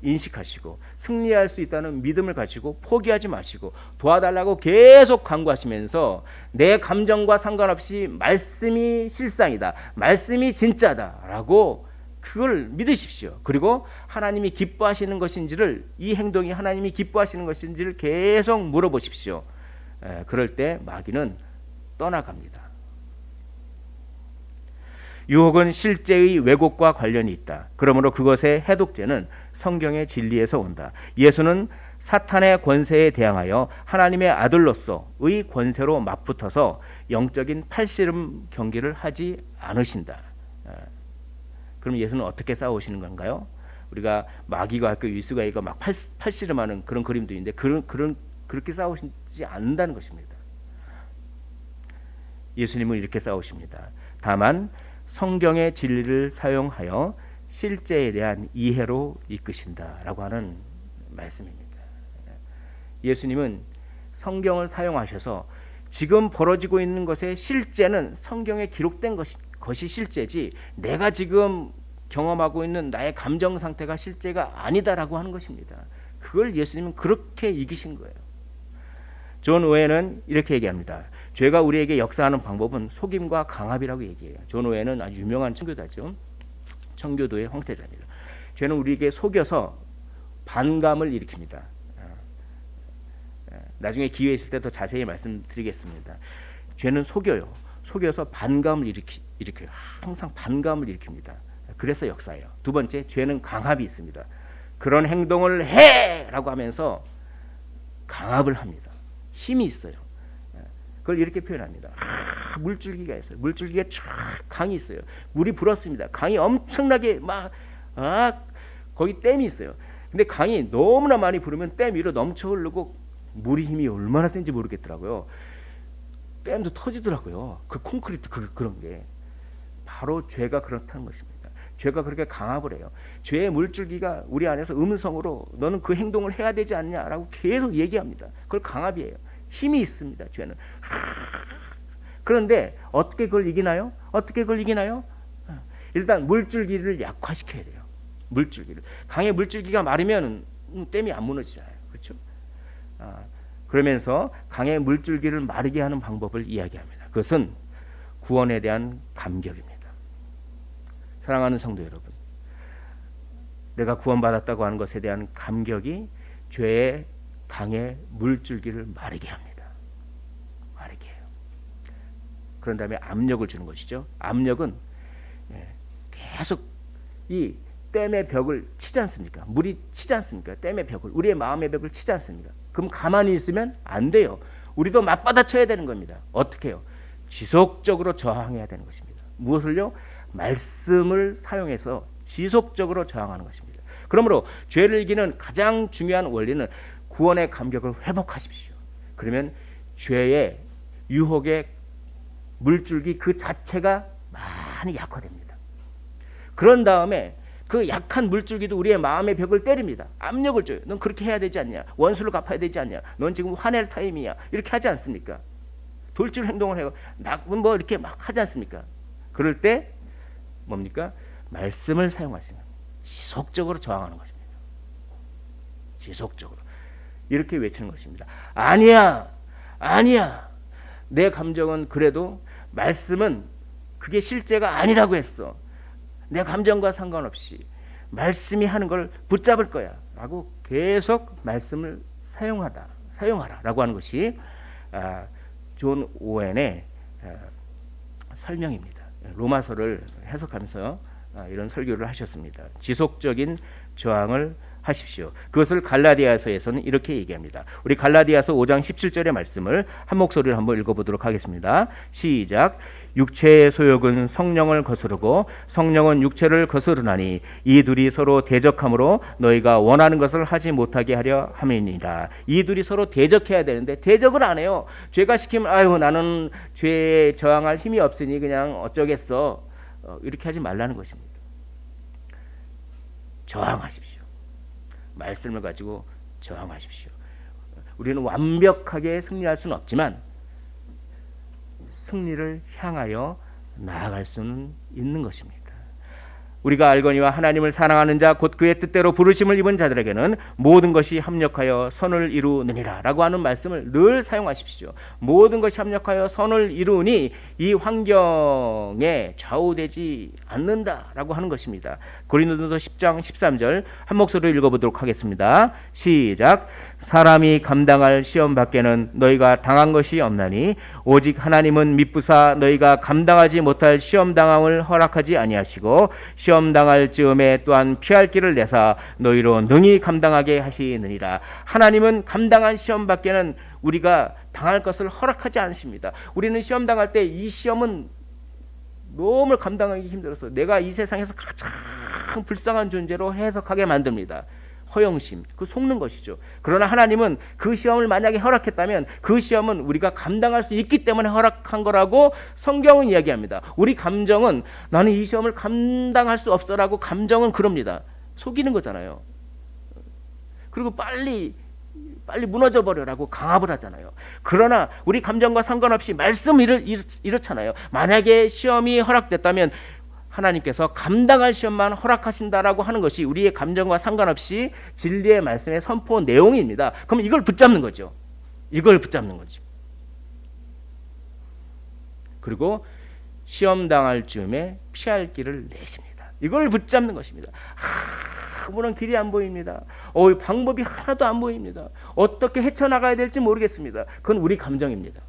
인식하시고 승리할 수 있다는 믿음을 가지고 포기하지 마시고 도와달라고 계속 간구하시면서 내 감정과 상관없이 말씀이 실상이다, 말씀이 진짜다라고 그걸 믿으십시오. 그리고 하나님이 기뻐하시는 것인지를, 이 행동이 하나님이 기뻐하시는 것인지를 계속 물어보십시오. 그럴 때 마귀는 떠나갑니다. 유혹은 실제의 왜곡과 관련이 있다. 그러므로 그것의 해독제는 성경의 진리에서 온다. 예수는 사탄의 권세에 대항하여 하나님의 아들로서의 권세로 맞붙어서 영적인 팔씨름 경기를 하지 않으신다. 그럼 예수는 어떻게 싸우시는 건가요? 우리가 마귀가 있고 위수가 있고 막 팔씨름하는 그런 그림도 있는데 그렇게 싸우시지 않는다는 것입니다. 예수님은 이렇게 싸우십니다. 다만 성경의 진리를 사용하여 실제에 대한 이해로 이끄신다라고 하는 말씀입니다. 예수님은 성경을 사용하셔서 지금 벌어지고 있는 것의 실제는 성경에 기록된 것이 실제지 내가 지금 경험하고 있는 나의 감정 상태가 실제가 아니다라고 하는 것입니다. 그걸 예수님은 그렇게 이기신 거예요. 존 오웬은 이렇게 얘기합니다. 죄가 우리에게 역사하는 방법은 속임과 강압이라고 얘기해요. 존 오웬은 아주 유명한 청교도죠. 청교도의 황태자입니다. 죄는 우리에게 속여서 반감을 일으킵니다. 나중에 기회 있을 때 더 자세히 말씀드리겠습니다. 죄는 속여요. 속여서 반감을 일으켜요. 항상 반감을 일으킵니다. 그래서 역사예요. 두 번째, 죄는 강압이 있습니다. 그런 행동을 해라고 하면서 강압을 합니다. 힘이 있어요. 그걸 이렇게 표현합니다. 물줄기가 있어요. 물줄기가 쫙 강이 있어요. 물이 불었습니다. 강이 엄청나게 거기 댐이 있어요. 근데 강이 너무나 많이 부르면 댐 위로 넘쳐 흐르고 물이 힘이 얼마나 센지 모르겠더라고요. 댐도 터지더라고요. 그 콘크리트 그런 게 바로 죄가 그렇다는 것입니다. 죄가 그렇게 강압을 해요. 죄의 물줄기가 우리 안에서 음성으로 너는 그 행동을 해야 되지 않냐라고 계속 얘기합니다. 그걸 강압이에요. 힘이 있습니다. 죄는. 그런데 어떻게 그걸 이기나요? 어떻게 그걸 이기나요? 일단 물줄기를 약화시켜야 돼요. 물줄기를. 강의 물줄기가 마르면 댐이 안 무너지잖아요. 그렇죠? 그러면서 강의 물줄기를 마르게 하는 방법을 이야기합니다. 그것은 구원에 대한 감격입니다. 사랑하는 성도 여러분, 내가 구원받았다고 하는 것에 대한 감격이 죄의 강의 물줄기를 마르게 합니다. 마르게 해요. 그런 다음에 압력을 주는 것이죠. 압력은 계속 이 댐의 벽을 치지 않습니까? 물이 치지 않습니까? 댐의 벽을, 우리의 마음의 벽을 치지 않습니까? 그럼 가만히 있으면 안 돼요. 우리도 맞받아쳐야 되는 겁니다. 어떻게 해요? 지속적으로 저항해야 되는 것입니다. 무엇을요? 말씀을 사용해서 지속적으로 저항하는 것입니다. 그러므로 죄를 이기는 가장 중요한 원리는 구원의 감격을 회복하십시오. 그러면 죄의 유혹의 물줄기 그 자체가 많이 약화됩니다. 그런 다음에 그 약한 물줄기도 우리의 마음의 벽을 때립니다. 압력을 줘요. 넌 그렇게 해야 되지 않냐? 원수를 갚아야 되지 않냐? 넌 지금 화낼 타임이야. 이렇게 하지 않습니까? 돌출 행동을 해요. 뭐 이렇게 막 하지 않습니까? 그럴 때 뭡니까? 말씀을 사용하시면 지속적으로 저항하는 것입니다. 지속적으로 이렇게 외치는 것입니다. 아니야, 아니야. 내 감정은 그래도 말씀은 그게 실제가 아니라고 했어. 내 감정과 상관없이 말씀이 하는 걸 붙잡을 거야 라고 계속 말씀을 사용하라 라고 하는 것이 존 오웬의 설명입니다. 로마서를 해석하면서 이런 설교를 하셨습니다. 지속적인 저항을 하십시오. 그것을 갈라디아서에서는 이렇게 얘기합니다. 우리 갈라디아서 5장 17절의 말씀을 한 목소리로 한번 읽어보도록 하겠습니다. 시작. 육체의 소욕은 성령을 거스르고 성령은 육체를 거스르나니 이 둘이 서로 대적함으로 너희가 원하는 것을 하지 못하게 하려 함이니라. 이 둘이 서로 대적해야 되는데 대적을 안 해요. 죄가 시키면 아유 나는 죄에 저항할 힘이 없으니 그냥 어쩌겠어. 이렇게 하지 말라는 것입니다. 저항하십시오. 말씀을 가지고 저항하십시오. 우리는 완벽하게 승리할 수는 없지만 승리를 향하여 나아갈 수는 있는 것입니다. 우리가 알거니와 하나님을 사랑하는 자 곧 그의 뜻대로 부르심을 입은 자들에게는 모든 것이 합력하여 선을 이루느니라 라고 하는 말씀을 늘 사용하십시오. 모든 것이 합력하여 선을 이루니 이 환경에 좌우되지 않는다라고 하는 것입니다. 고린도전서 10장 13절 한 목소리로 읽어보도록 하겠습니다. 시작. 사람이 감당할 시험 밖에는 너희가 당한 것이 없나니 오직 하나님은 미쁘사 너희가 감당하지 못할 시험 당함을 허락하지 아니하시고 시험 당할 즈음에 또한 피할 길을 내사 너희로 능히 감당하게 하시느니라. 하나님은 감당한 시험 밖에는 우리가 당할 것을 허락하지 않습니다. 우리는 시험 당할 때 이 시험은 너무 감당하기 힘들어서 내가 이 세상에서 가장 불쌍한 존재로 해석하게 만듭니다. 허영심, 그 속는 것이죠. 그러나 하나님은 그 시험을 만약에 허락했다면 그 시험은 우리가 감당할 수 있기 때문에 허락한 거라고 성경은 이야기합니다. 우리 감정은 나는 이 시험을 감당할 수 없어라고 감정은 그럽니다. 속이는 거잖아요. 그리고 빨리 빨리 무너져 버려라고 강압을 하잖아요. 그러나 우리 감정과 상관없이 말씀 이렇잖아요. 만약에 시험이 허락됐다면 하나님께서 감당할 시험만 허락하신다라고 하는 것이 우리의 감정과 상관없이 진리의 말씀의 선포 내용입니다. 그럼 이걸 붙잡는 거죠. 이걸 붙잡는 거죠. 그리고 시험 당할 즈음에 피할 길을 내십니다. 이걸 붙잡는 것입니다. 아무런 길이 안 보입니다. 방법이 하나도 안 보입니다. 어떻게 헤쳐나가야 될지 모르겠습니다. 그건 우리 감정입니다.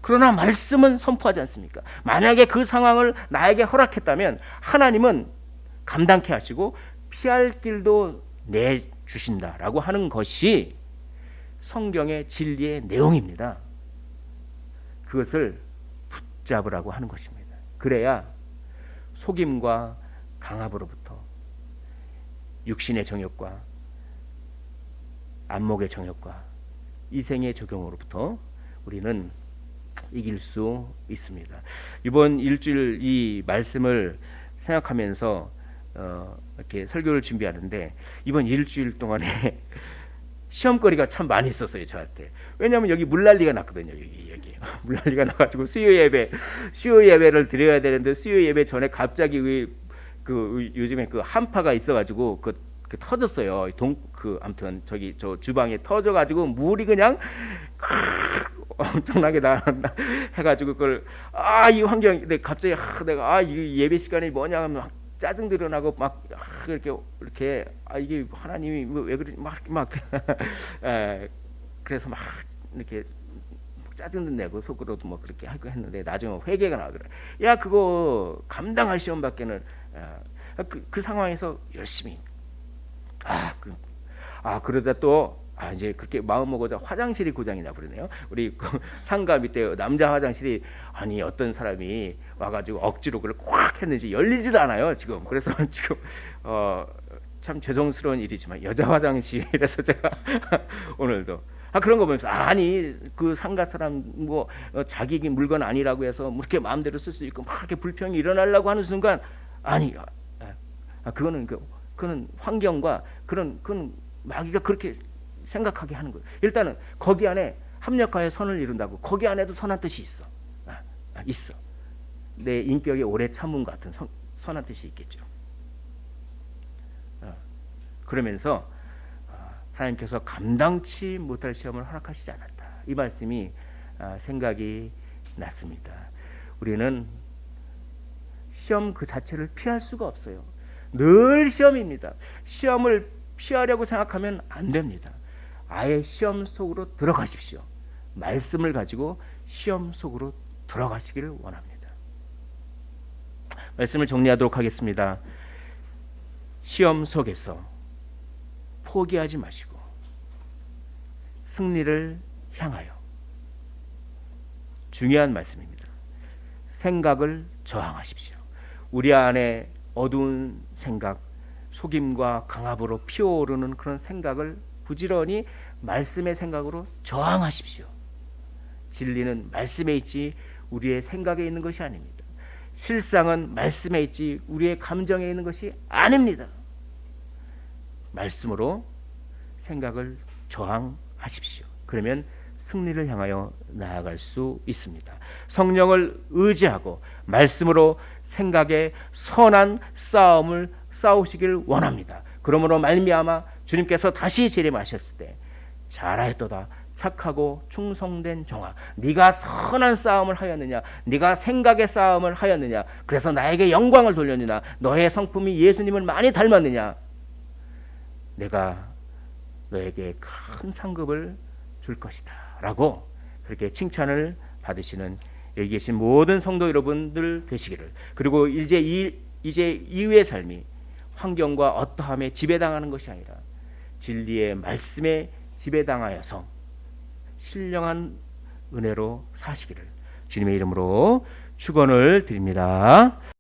그러나 말씀은 선포하지 않습니까? 만약에 그 상황을 나에게 허락했다면 하나님은 감당케 하시고 피할 길도 내주신다라고 하는 것이 성경의 진리의 내용입니다. 그것을 붙잡으라고 하는 것입니다. 그래야 속임과 강압으로부터 육신의 정욕과 안목의 정욕과 이생의 적용으로부터 우리는 이길 수 있습니다. 이번 일주일 이 말씀을 생각하면서 이렇게 설교를 준비하는데 이번 일주일 동안에 시험거리가 참 많이 있었어요, 저한테. 왜냐하면 여기 물난리가 났거든요. 여기 물난리가 나가지고 수요 예배를 드려야 되는데 수요 예배 전에 갑자기 요즘에 그 한파가 있어가지고 그 터졌어요. 아무튼 저 주방에 터져가지고 물이 그냥 엄청나게 해가지고 그걸 이 환경 갑자기 내가 이 예배 시간이 뭐냐 하면 막 짜증 드러나고 막 이렇게 이게 하나님이 왜 그러지 막 그래서 막 이렇게 짜증도 내고 속으로도 뭐 그렇게 하고 했는데 나중에 회개가 나오더라. 야 그거 감당할 시험밖에는 그 상황에서 열심히 그러자 또 이제 그렇게 마음 먹어서 화장실이 고장이 나버리네요. 우리 상가 밑에 남자 화장실이 어떤 사람이 와가지고 억지로 그걸 꽉 했는지 열리지도 않아요 지금. 그래서 지금 참 죄송스러운 일이지만 여자 화장실에서 제가 오늘도 그런 거 보면서 그 상가 사람 뭐 자기 물건 아니라고 해서 뭐 이렇게 마음대로 쓸 수 있고 막 이렇게 불평이 일어나려고 하는 순간 그거는 환경과 그건 마귀가 그렇게 생각하게 하는 거예요. 일단은 거기 안에 합력하여 선을 이룬다고 거기 안에도 선한 뜻이 있어. 있어. 내 인격에 오래 참음 같은 선한 뜻이 있겠죠. 그러면서 하나님께서 감당치 못할 시험을 허락하시지 않았다. 이 말씀이 생각이 났습니다. 우리는 시험 그 자체를 피할 수가 없어요. 늘 시험입니다. 시험을 피하려고 생각하면 안 됩니다. 아예 시험 속으로 들어가십시오. 말씀을 가지고 시험 속으로 들어가시기를 원합니다. 말씀을 정리하도록 하겠습니다. 시험 속에서 포기하지 마시고 승리를 향하여 중요한 말씀입니다. 생각을 저항하십시오. 우리 안에 어두운 생각, 속임과 강압으로 피어오르는 그런 생각을 부지런히 말씀의 생각으로 저항하십시오. 진리는 말씀에 있지 우리의 생각에 있는 것이 아닙니다. 실상은 말씀에 있지 우리의 감정에 있는 것이 아닙니다. 말씀으로 생각을 저항하십시오. 그러면 승리를 향하여 나아갈 수 있습니다. 성령을 의지하고 말씀으로 생각의 선한 싸움을 싸우시길 원합니다. 그러므로 말미암아 주님께서 다시 재림하셨을 때 잘하였도다 착하고 충성된 종아, 네가 선한 싸움을 하였느냐, 네가 생각의 싸움을 하였느냐, 그래서 나에게 영광을 돌렸느냐, 너의 성품이 예수님을 많이 닮았느냐, 내가 너에게 큰 상급을 줄 것이다 라고 그렇게 칭찬을 받으시는 여기 계신 모든 성도 여러분들 되시기를, 그리고 이제 이후의 삶이 환경과 어떠함에 지배당하는 것이 아니라 진리의 말씀에 지배당하여서 신령한 은혜로 사시기를 주님의 이름으로 축원을 드립니다.